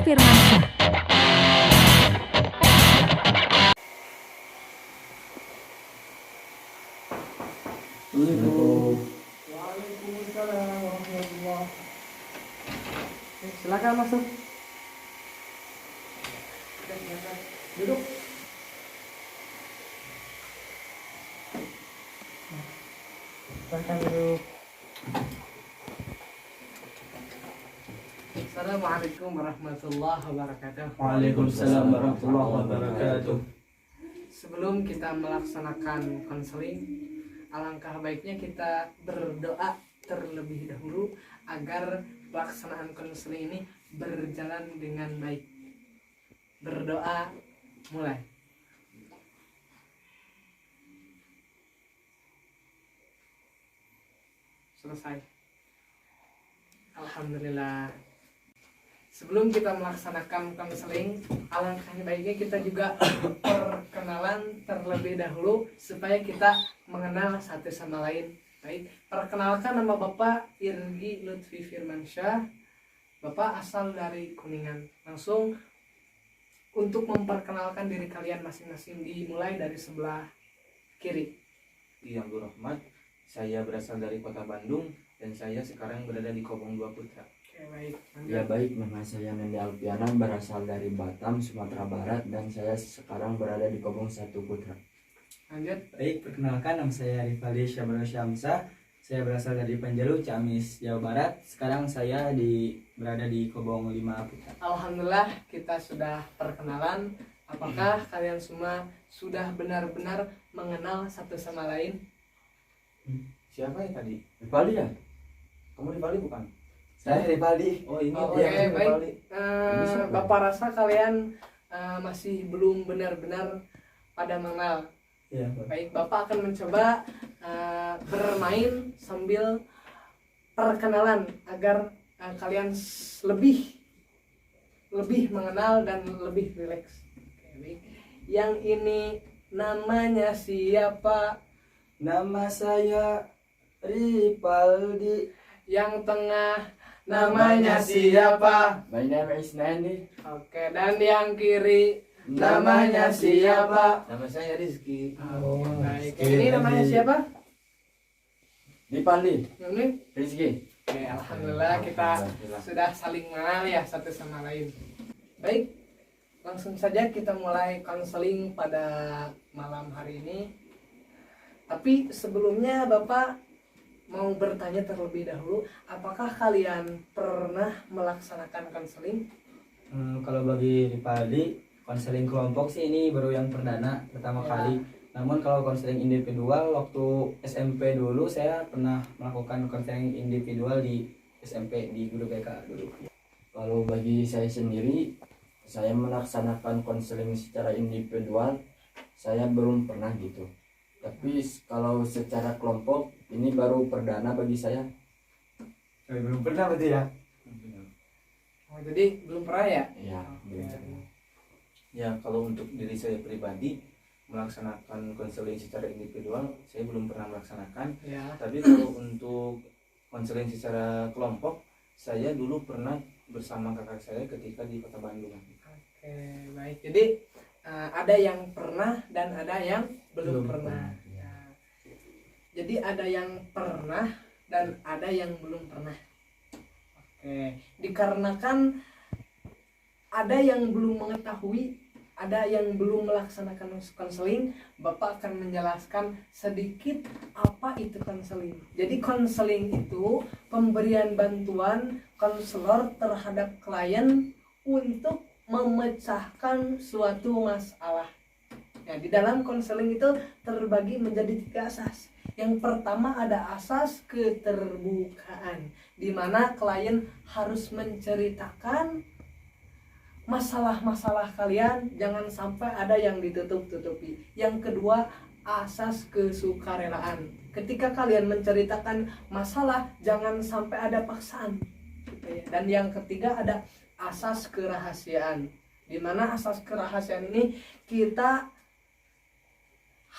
Firmansyah. Waalaikumsalam warahmatullahi. Silakan masuk. Duduk. Silakan duduk. Assalamualaikum warahmatullahi wabarakatuh. Waalaikumsalam warahmatullahi wabarakatuh. Sebelum kita melaksanakan konseling, alangkah baiknya kita berdoa terlebih dahulu agar pelaksanaan konseling ini berjalan dengan baik. Berdoa mulai. Selesai. Alhamdulillah. Sebelum kita melaksanakan konseling, alangkah baiknya kita juga perkenalan terlebih dahulu supaya kita mengenal satu sama lain. Baik, perkenalkan, nama Bapak Irgi Lutfi Firmansyah. Bapak asal dari Kuningan. Langsung untuk memperkenalkan diri kalian masing-masing, dimulai dari sebelah kiri. Yang Rahmat, saya berasal dari Kota Bandung dan saya sekarang berada di Kobong Dua Putra. Oke, baik. Ya baik, nama saya Nendi Alfiana, berasal dari Batam, Sumatera Barat, dan saya sekarang berada di Kobong Satu Putra. Lanjut. Baik, perkenalkan, nama saya Rifaldi Syamrul Syamsah. Saya berasal dari Panjalu, Ciamis, Jawa Barat. Sekarang saya berada di Kobong 5 Putra. Alhamdulillah kita sudah perkenalan. Apakah kalian semua sudah benar-benar mengenal satu sama lain? Siapa ya tadi? Rifaldi ya? Kamu Rifaldi bukan? Saya Rifaldi. Oh ini Oke, dia, baik. Rifaldi. Bapak rasa kalian masih belum benar-benar pada mengenal. Ya, Baik, Bapak akan mencoba bermain sambil perkenalan agar kalian lebih mengenal dan lebih rileks. Oke, baik. Yang ini namanya siapa? Nama saya Rifaldi. Yang tengah namanya siapa? My name is Nendi. Oke, dan yang kiri namanya siapa? Nama saya Rizky. Oke, baik. Yang ini namanya siapa? Rifaldi. Yang ini? Rizky. Oke, alhamdulillah kita sudah saling mengenal ya satu sama lain. Baik, langsung saja kita mulai konseling pada malam hari ini. Tapi sebelumnya Bapak mau bertanya terlebih dahulu, apakah kalian pernah melaksanakan konseling? Kalau bagi Rifaldi, konseling kelompok sih ini baru yang pertama Ya. kali. Namun kalau konseling individual, waktu SMP dulu saya pernah melakukan konseling individual di SMP di Guru BK dulu. Kalau bagi saya sendiri, saya melaksanakan konseling secara individual, saya belum pernah gitu. Tapi kalau secara kelompok, ini baru perdana bagi saya. Belum pernah berarti ya? Oh, jadi belum pernah ya? Ya, belum pernah. Ya, kalau untuk diri saya pribadi melaksanakan konseling secara individual, saya belum pernah melaksanakan. Ya. Tapi kalau untuk konseling secara kelompok, saya dulu pernah bersama kakak saya ketika di Kota Bandung. Oke, baik. Jadi ada yang pernah dan ada yang belum pernah. Ya. Jadi ada yang pernah dan ada yang belum pernah. Oke, dikarenakan ada yang belum mengetahui, ada yang belum melaksanakan konseling, Bapak akan menjelaskan sedikit apa itu konseling. Jadi konseling itu pemberian bantuan konselor terhadap klien untuk memecahkan suatu masalah. Ya, di dalam konseling itu terbagi menjadi 3 asas. Yang pertama ada asas keterbukaan, di mana klien harus menceritakan masalah-masalah kalian, jangan sampai ada yang ditutup-tutupi. Yang kedua, asas kesukarelaan. Ketika kalian menceritakan masalah, jangan sampai ada paksaan. Dan yang ketiga ada asas kerahasiaan, di mana asas kerahasiaan ini kita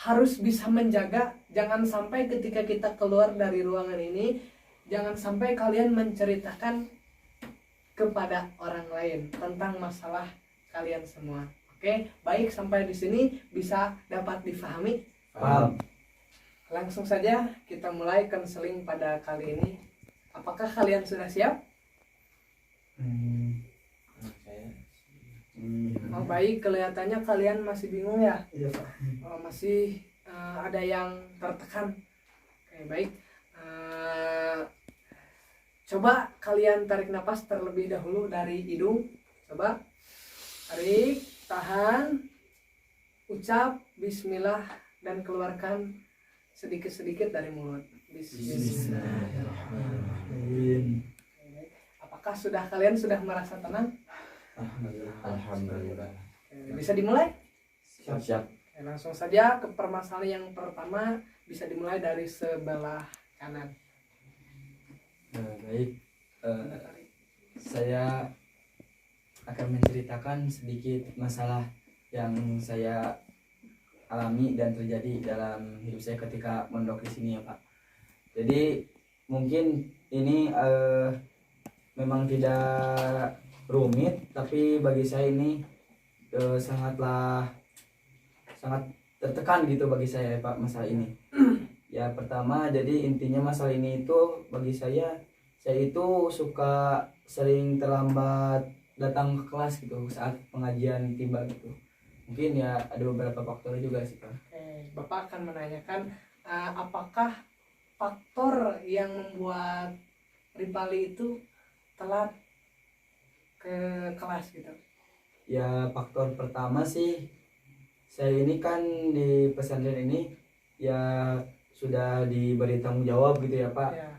harus bisa menjaga, jangan sampai ketika kita keluar dari ruangan ini, jangan sampai kalian menceritakan kepada orang lain tentang masalah kalian semua. Oke, baik, sampai di sini bisa dapat difahami. Paham. Langsung saja kita mulai konseling pada kali ini. Apakah kalian sudah siap? Saya Oh, baik, kelihatannya kalian masih bingung ya. Iya Pak. Oh, masih ada yang tertekan. Oke, baik. Coba kalian tarik nafas terlebih dahulu dari hidung. Coba tarik, tahan, ucap Bismillah dan keluarkan sedikit-sedikit dari mulut. Bismillahirrahmanirrahim. Apakah kalian sudah merasa tenang? Alhamdulillah. Bisa dimulai? Siap. Langsung saja ke permasalahan yang pertama, bisa dimulai dari sebelah kanan. Baik, saya akan menceritakan sedikit masalah yang saya alami dan terjadi dalam hidup saya ketika mondok di sini ya Pak. Jadi mungkin ini memang tidak rumit, tapi bagi saya ini sangat tertekan gitu bagi saya ya Pak masalah ini. Ya pertama, jadi intinya masalah ini itu bagi saya itu suka sering terlambat datang ke kelas gitu saat pengajian tiba gitu. Mungkin ya ada beberapa faktor juga sih Pak. Bapak akan menanyakan apakah faktor yang membuat Ripali itu telat ke kelas gitu. Ya faktor pertama sih, saya ini kan di pesantren ini ya sudah diberi tanggung jawab gitu ya Pak. Ya,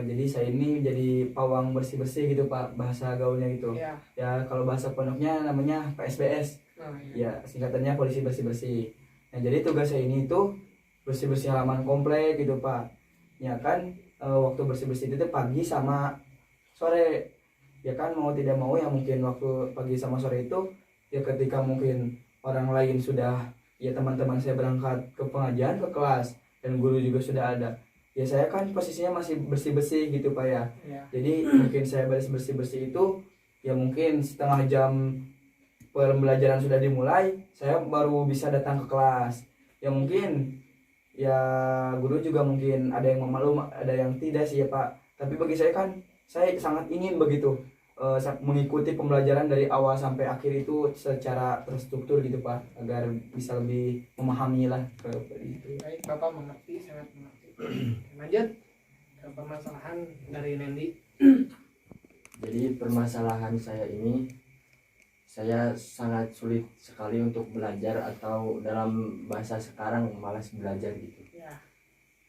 Jadi saya ini jadi pawang bersih-bersih gitu Pak, bahasa gaulnya gitu. ya. Ya kalau bahasa pondoknya namanya PSBS. Nah, Ya singkatannya polisi bersih-bersih. Nah jadi tugas saya ini tuh bersih-bersih halaman komplek gitu Pak. Ya kan waktu bersih-bersih itu pagi sama sore. Ya kan mau tidak mau ya mungkin waktu pagi sama sore itu ya ketika mungkin orang lain sudah, ya teman-teman saya berangkat ke pengajian, ke kelas, dan guru juga sudah ada, ya saya kan posisinya masih bersih-bersih gitu Pak ya. ya. Jadi mungkin saya bersih-bersih itu ya mungkin setengah jam pembelajaran sudah dimulai, saya baru bisa datang ke kelas. Ya mungkin ya guru juga mungkin ada yang memaklum, ada yang tidak sih ya Pak. Tapi bagi saya kan saya sangat ingin begitu mengikuti pembelajaran dari awal sampai akhir itu secara terstruktur gitu Pak, agar bisa lebih memahami lah itu. Baik, Bapak mengerti, sangat mengerti. Lanjut ke permasalahan dari Nendi. Jadi permasalahan saya ini, saya sangat sulit sekali untuk belajar, atau dalam bahasa sekarang malas belajar gitu. Ya,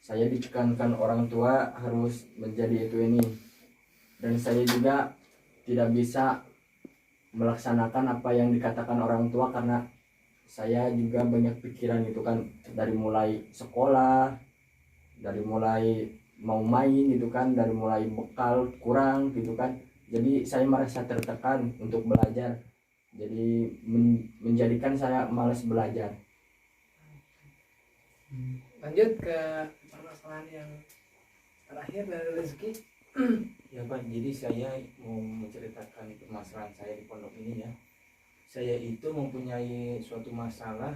Saya ditekankan orang tua harus menjadi itu ini, dan saya juga tidak bisa melaksanakan apa yang dikatakan orang tua karena saya juga banyak pikiran gitu kan, dari mulai sekolah, dari mulai mau main gitu kan, dari mulai bekal kurang gitu kan. Jadi saya merasa tertekan untuk belajar, jadi menjadikan saya malas belajar. lanjut ke permasalahan yang terakhir dari Rezeki. Ya Pak, jadi saya mau menceritakan permasalahan saya di pondok ini ya. Saya itu mempunyai suatu masalah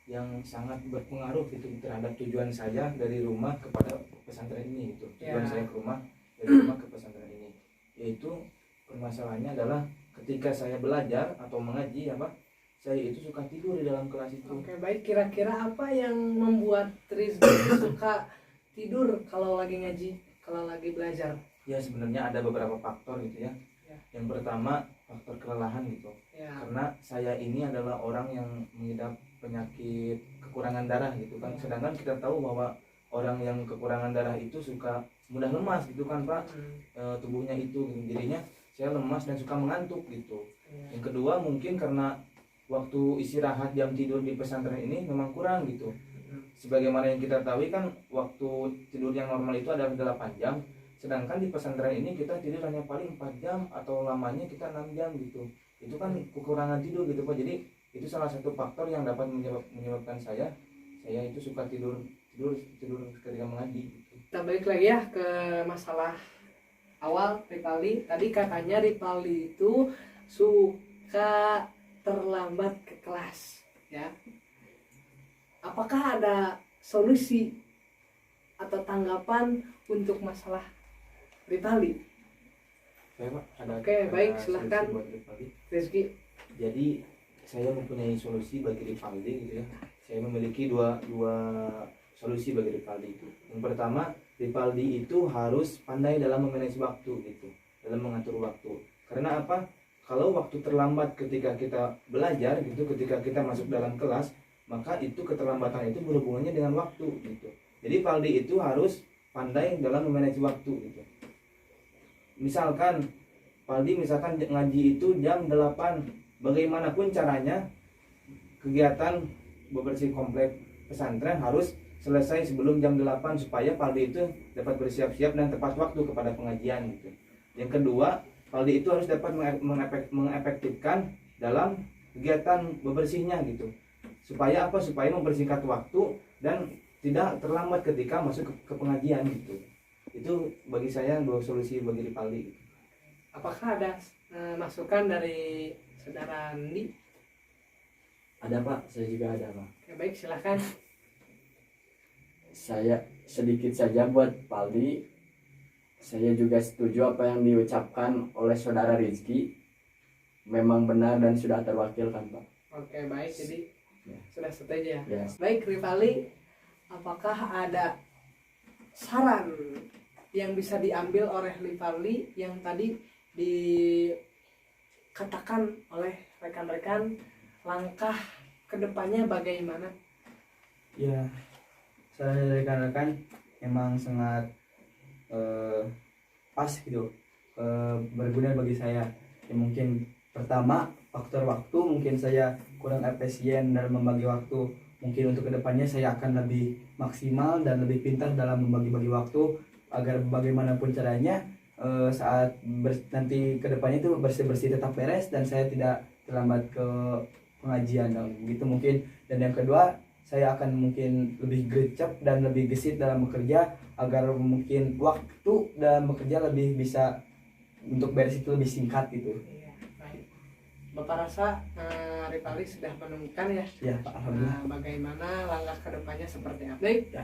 yang sangat berpengaruh gitu terhadap tujuan saya dari rumah kepada pesantren ini gitu. Tujuan Ya. saya ke rumah, dari rumah ke pesantren ini. Yaitu permasalahannya adalah ketika saya belajar atau mengaji ya Pak, saya itu suka tidur di dalam kelas itu. Oke, baik, kira-kira apa yang membuat Rizky suka tidur kalau lagi ngaji, kalau lagi belajar? Ya sebenarnya ada beberapa faktor gitu ya. Ya. Yang pertama faktor kelelahan gitu. Ya, Karena saya ini adalah orang yang mengidap penyakit kekurangan darah gitu kan. Sedangkan kita tahu bahwa orang yang kekurangan darah itu suka mudah lemas gitu kan Pak. Tubuhnya itu gitu. Jadinya saya lemas dan suka mengantuk gitu. ya. Yang kedua mungkin karena waktu istirahat jam tidur di pesantren ini memang kurang gitu. Sebagaimana yang kita tahu kan waktu tidur yang normal itu adalah 8 jam. Sedangkan di pesantren ini kita tidur hanya paling 4 jam atau lamanya kita 6 jam gitu. Itu kan kekurangan tidur gitu Pak. Jadi itu salah satu faktor yang dapat menyebabkan saya itu suka tidur ketika mengaji gitu. Kita balik lagi ya ke masalah awal Ripaldi tadi katanya Ripaldi itu suka terlambat ke kelas ya. Apakah ada solusi atau tanggapan untuk masalah Ripaldi? Saya, Pak, Oke, baik, solusi silahkan. buat Rivaldi. Rizky. Jadi saya mempunyai solusi bagi Rivaldi gitu ya. Saya memiliki dua solusi bagi Rivaldi itu. Yang pertama, Rivaldi itu harus pandai dalam memanage waktu gitu, dalam mengatur waktu. Karena apa? Kalau waktu terlambat ketika kita belajar gitu, ketika kita masuk dalam kelas, maka itu keterlambatan itu berhubungannya dengan waktu gitu. Jadi Rivaldi itu harus pandai dalam memanage waktu gitu. Misalkan Paldi ngaji itu jam 8, bagaimanapun caranya kegiatan bebersih komplek pesantren harus selesai sebelum jam 8 supaya Paldi itu dapat bersiap-siap dan tepat waktu kepada pengajian gitu. Yang kedua, Paldi itu harus dapat mengefektifkan dalam kegiatan bebersihnya gitu. Supaya apa? Supaya mempersingkat waktu dan tidak terlambat ketika masuk ke pengajian gitu. Itu bagi saya dua solusi bagi Rivaldi. Apakah ada masukan dari saudara Andi? Ada Pak, saya juga ada Pak. Oke, baik, silahkan. Saya sedikit saja buat Paldi. Saya juga setuju apa yang diucapkan oleh saudara Rizky. Memang benar dan sudah terwakilkan Pak. Oke, baik, jadi Ya. sudah setuju ya. Ya. Baik, Rivaldi, apakah ada saran yang bisa diambil oleh Rivaldi yang tadi dikatakan oleh rekan-rekan, langkah kedepannya bagaimana? Ya, saran dari rekan-rekan emang sangat pas gitu, berguna bagi saya. Ya, mungkin pertama faktor waktu, mungkin saya kurang efisien dalam membagi waktu. Mungkin untuk kedepannya saya akan lebih maksimal dan lebih pintar dalam membagi-bagi waktu agar bagaimanapun caranya saat nanti kedepannya itu bersih-bersih tetap beres dan saya tidak terlambat ke pengajian gitu mungkin. Dan yang kedua, saya akan mungkin lebih gercep dan lebih gesit dalam bekerja agar mungkin waktu dalam bekerja lebih bisa untuk beres itu lebih singkat gitu. Iya, baik. Bapak rasa Rivaldi sudah menemukan ya, Ya Pak, alhamdulillah. bagaimana langkah kedepannya seperti apa. Baik, Ya.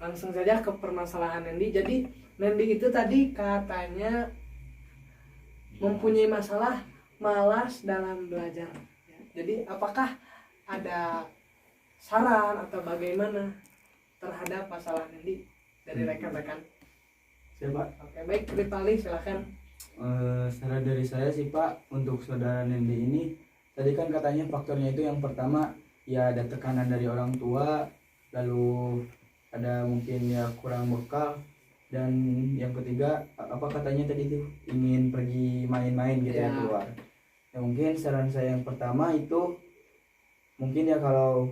langsung saja ke permasalahan Nendi. Jadi Nendi itu tadi katanya mempunyai masalah malas dalam belajar. Jadi apakah ada saran atau bagaimana terhadap masalah Nendi dari rekan-rekan? Siapa? Oke, baik, Rivaldi silahkan. Saran dari saya sih Pak untuk saudara Nendi ini, tadi kan katanya faktornya itu yang pertama ya ada tekanan dari orang tua, lalu ada mungkin ya kurang bekal, dan yang ketiga apa katanya tadi tuh ingin pergi main-main gitu ya Ya. keluar. Ya mungkin saran saya yang pertama itu mungkin ya kalau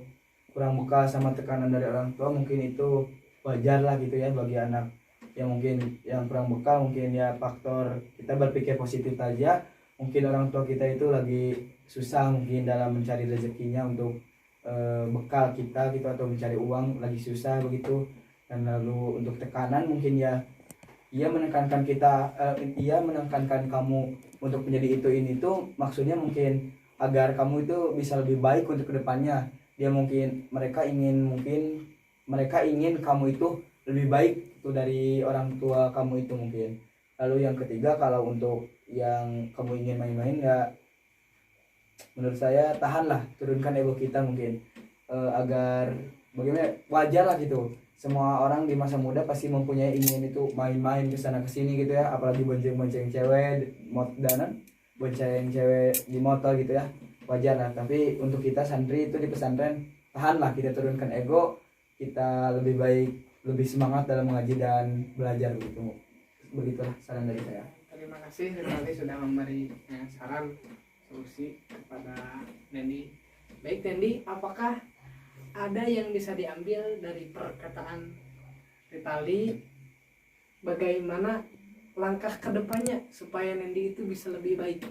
kurang bekal sama tekanan dari orang tua mungkin itu wajar lah gitu ya bagi anak yang mungkin yang kurang bekal. Mungkin ya faktor kita berpikir positif aja, mungkin orang tua kita itu lagi susah mungkin dalam mencari rezekinya untuk bekal kita gitu atau mencari uang lagi susah begitu. Dan lalu untuk tekanan mungkin ya ia menekankan kita, ia menekankan kamu untuk menjadi itu ini tuh maksudnya mungkin agar kamu itu bisa lebih baik untuk kedepannya. Dia mereka ingin kamu itu lebih baik itu dari orang tua kamu itu mungkin. Lalu yang ketiga, kalau untuk yang kamu ingin main-main ya menurut saya tahanlah, turunkan ego kita mungkin, agar bagaimana wajar lah gitu. Semua orang di masa muda pasti mempunyai ingin itu main-main ke sana ke sini gitu ya, apalagi bonceng-bonceng cewek bonceng cewek di motor gitu ya, wajar lah. Tapi untuk kita santri itu di pesantren, tahanlah, kita turunkan ego, kita lebih baik, lebih semangat dalam mengaji dan belajar begitu. Begitulah saran dari saya. Terima kasih Rivaldi sudah memberi saran solusi kepada Nendi. Baik Nendi, apakah ada yang bisa diambil dari perkataan Rivaldi bagaimana langkah kedepannya supaya Nendi itu bisa lebih baik?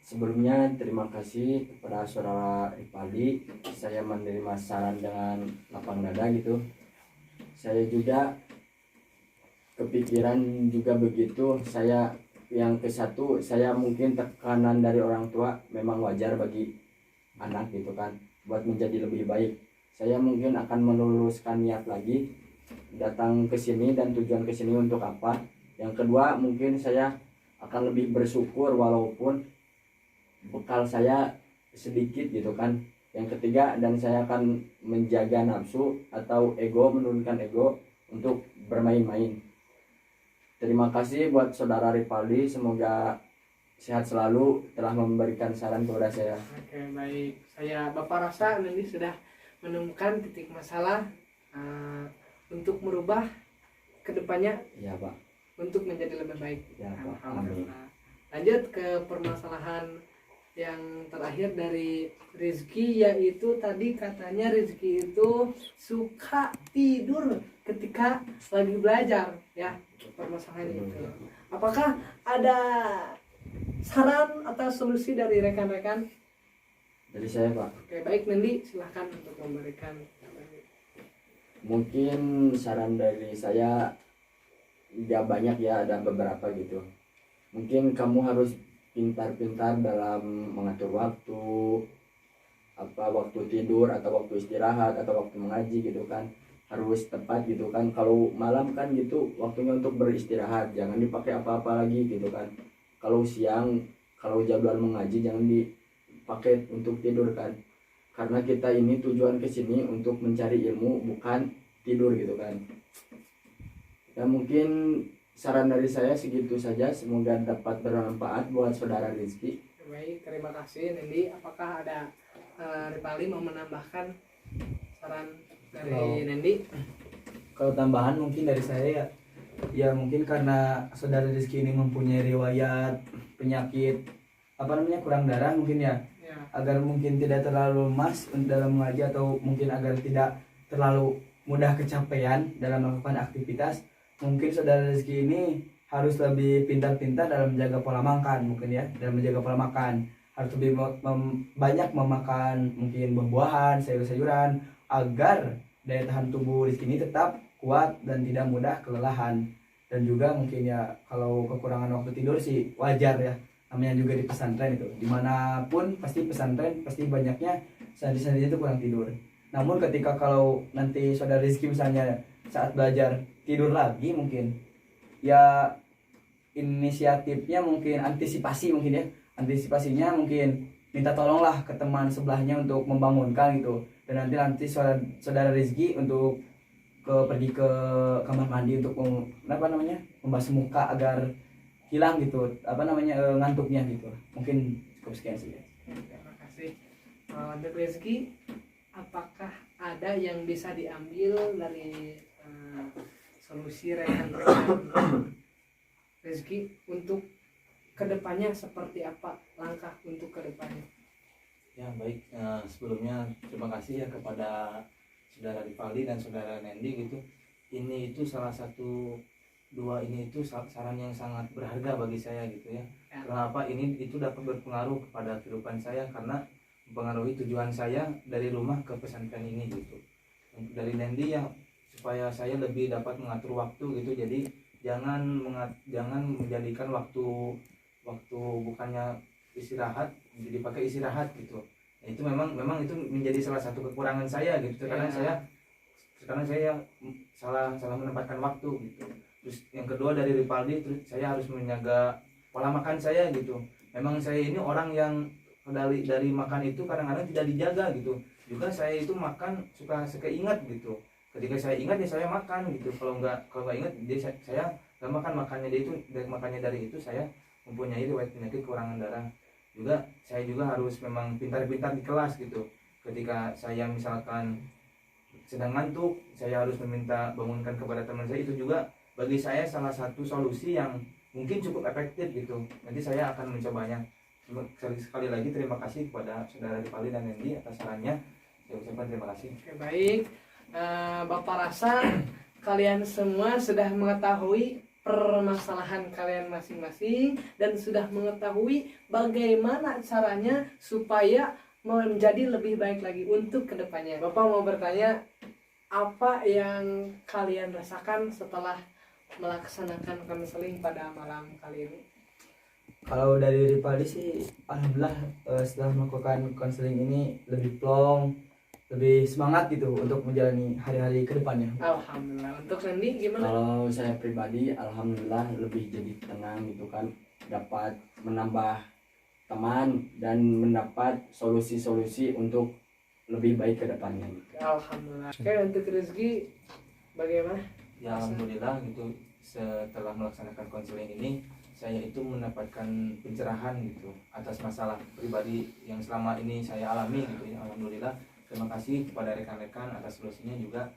Sebelumnya terima kasih kepada saudara Rivaldi. Saya menerima saran dengan lapang dada gitu. Saya juga kepikiran juga begitu. Saya yang ke satu, saya mungkin tekanan dari orang tua memang wajar bagi anak gitu kan, buat menjadi lebih baik. Saya mungkin akan meluruskan niat lagi datang ke sini dan tujuan ke sini untuk apa. Yang kedua, mungkin saya akan lebih bersyukur walaupun bekal saya sedikit gitu kan. Yang ketiga, dan saya akan menjaga nafsu atau ego, menurunkan ego untuk bermain-main. Terima kasih buat saudara Ripaldi, semoga sehat selalu, telah memberikan saran kepada saya. Oke, baik. Saya Bapak rasa nanti sudah menemukan titik masalah untuk merubah kedepannya Ya Pak. untuk menjadi lebih baik. Ya Pak. Amin. Alhamdulillah. Lanjut ke permasalahan yang terakhir dari Rizky, yaitu tadi katanya Rizky itu suka tidur ketika lagi belajar, ya, permasalahan itu. Apakah ada saran atau solusi dari rekan-rekan? Dari saya Pak, Oke, baik, Nendi silahkan untuk memberikan. mungkin saran dari saya gak banyak ya, ada beberapa gitu. Mungkin kamu harus pintar-pintar dalam mengatur waktu, waktu tidur atau waktu istirahat atau waktu mengaji gitu kan, harus tepat gitu kan. Kalau malam kan gitu waktunya untuk beristirahat, jangan dipakai apa-apa lagi gitu kan. Kalau siang, kalau jadwal mengaji jangan dipakai untuk tidur kan, karena kita ini tujuan kesini untuk mencari ilmu, bukan tidur gitu kan. Ya mungkin saran dari saya segitu saja, semoga dapat bermanfaat buat saudara Rizky. Baik, terima kasih Nendi. Apakah ada Ripali mau menambahkan saran dari Kalau- Nendi? Kalau tambahan mungkin dari saya ya mungkin karena saudara Rizky ini mempunyai riwayat penyakit kurang darah mungkin ya, Ya, agar mungkin tidak terlalu lemas dalam mengaji atau mungkin agar tidak terlalu mudah kecapean dalam melakukan aktivitas, mungkin saudara Rizky ini harus lebih pintar-pintar dalam menjaga pola makan mungkin ya, dalam menjaga pola makan harus lebih banyak memakan mungkin buah-buahan, sayur-sayuran, agar daya tahan tubuh Rizky ini tetap kuat dan tidak mudah kelelahan. Dan juga mungkin ya kalau kekurangan waktu tidur sih wajar ya, namanya juga di pesantren itu, dimanapun pasti pesantren pasti banyaknya santri-santri itu kurang tidur. Namun ketika kalau nanti saudara Rizky misalnya saat belajar tidur lagi, mungkin ya inisiatifnya mungkin antisipasinya mungkin minta tolonglah ke teman sebelahnya untuk membangunkan gitu. Dan nanti saudara Rizky untuk pergi ke kamar mandi untuk membasuh muka agar hilang gitu ngantuknya gitu. Mungkin cukup sekian saja. terima kasih. Untuk Rizky, apakah ada yang bisa diambil dari solusi rekan-rekan Rizky untuk kedepannya seperti apa langkah untuk kedepannya? Ya baik, sebelumnya terima kasih ya kepada saudara Ripaldi dan saudara Nendi gitu. Ini itu salah satu dua ini itu saran yang sangat berharga bagi saya gitu ya. Kenapa ini itu dapat berpengaruh kepada kehidupan saya, karena mempengaruhi tujuan saya dari rumah ke pesantren ini gitu. Dari Nendi ya, supaya saya lebih dapat mengatur waktu gitu. Jadi jangan menjadikan waktu bukannya istirahat jadi pakai istirahat gitu. Nah, itu memang itu menjadi salah satu kekurangan saya gitu. Sekarang saya salah menempatkan waktu gitu. Terus yang kedua dari Ripaldi, terus saya harus menjaga pola makan saya gitu. Memang saya ini orang yang dari makan itu kadang-kadang tidak dijaga gitu. Juga saya itu makan suka ingat gitu. Ketika saya ingat ya saya makan gitu. Kalau nggak ingat dia saya nggak makannya dari itu saya mempunyai riwayat penyakit kekurangan darah. Juga saya juga harus memang pintar-pintar di kelas gitu. Ketika saya misalkan sedang ngantuk, saya harus meminta bangunkan kepada teman saya. Itu juga bagi saya salah satu solusi yang mungkin cukup efektif gitu. Nanti saya akan mencobanya. Sekali lagi terima kasih kepada saudara Ripaldi dan Nendi atas sarannya. Saya ucapkan terima kasih. Oke, baik. Bapak rasa kalian semua sudah mengetahui permasalahan kalian masing-masing dan sudah mengetahui bagaimana caranya supaya menjadi lebih baik lagi untuk kedepannya. Bapak mau bertanya, apa yang kalian rasakan setelah melaksanakan konseling pada malam kali ini? Kalau dari Ripaldi sih alhamdulillah setelah melakukan konseling ini lebih plong, lebih semangat gitu untuk menjalani hari-hari ke depannya. Alhamdulillah. Untuk Randy gimana? Kalau saya pribadi alhamdulillah lebih jadi tenang gitu kan, dapat menambah teman dan mendapat solusi-solusi untuk lebih baik ke depannya gitu. Alhamdulillah. Oke, untuk Rizky bagaimana? Ya alhamdulillah gitu, setelah melaksanakan konseling ini saya itu mendapatkan pencerahan gitu atas masalah pribadi yang selama ini saya alami gitu ya. Alhamdulillah, terima kasih kepada rekan-rekan atas solusinya, juga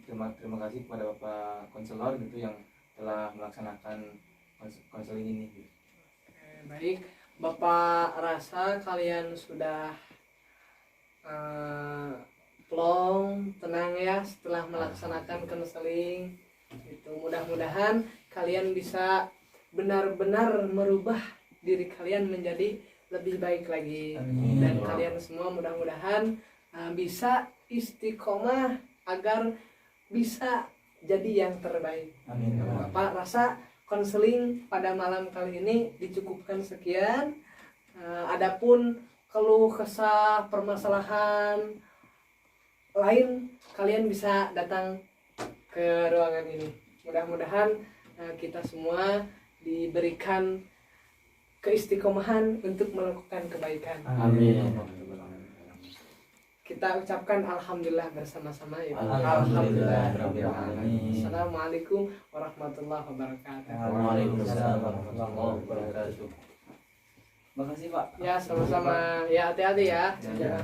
terima kasih kepada Bapak konselor gitu yang telah melaksanakan konseling ini gitu. Oke, baik. Bapak rasa kalian sudah plong, tenang ya setelah melaksanakan konseling. Itu mudah-mudahan kalian bisa benar-benar merubah diri kalian menjadi lebih baik lagi. Amin. Dan kalian semua mudah-mudahan bisa istiqomah agar bisa jadi yang terbaik. Amin. Bapak rasa konseling pada malam kali ini dicukupkan sekian. Adapun keluh kesah permasalahan lain kalian bisa datang ke ruangan ini. Mudah-mudahan kita semua diberikan keistiqomahan untuk melakukan kebaikan. Amin. Kita ucapkan alhamdulillah bersama-sama ya. Alhamdulillah. Assalamualaikum warahmatullahi wabarakatuh. Waalaikumsalam warahmatullahi wabarakatuh. Makasih Pak. Ya, sama-sama. Ya, hati-hati ya. Ya.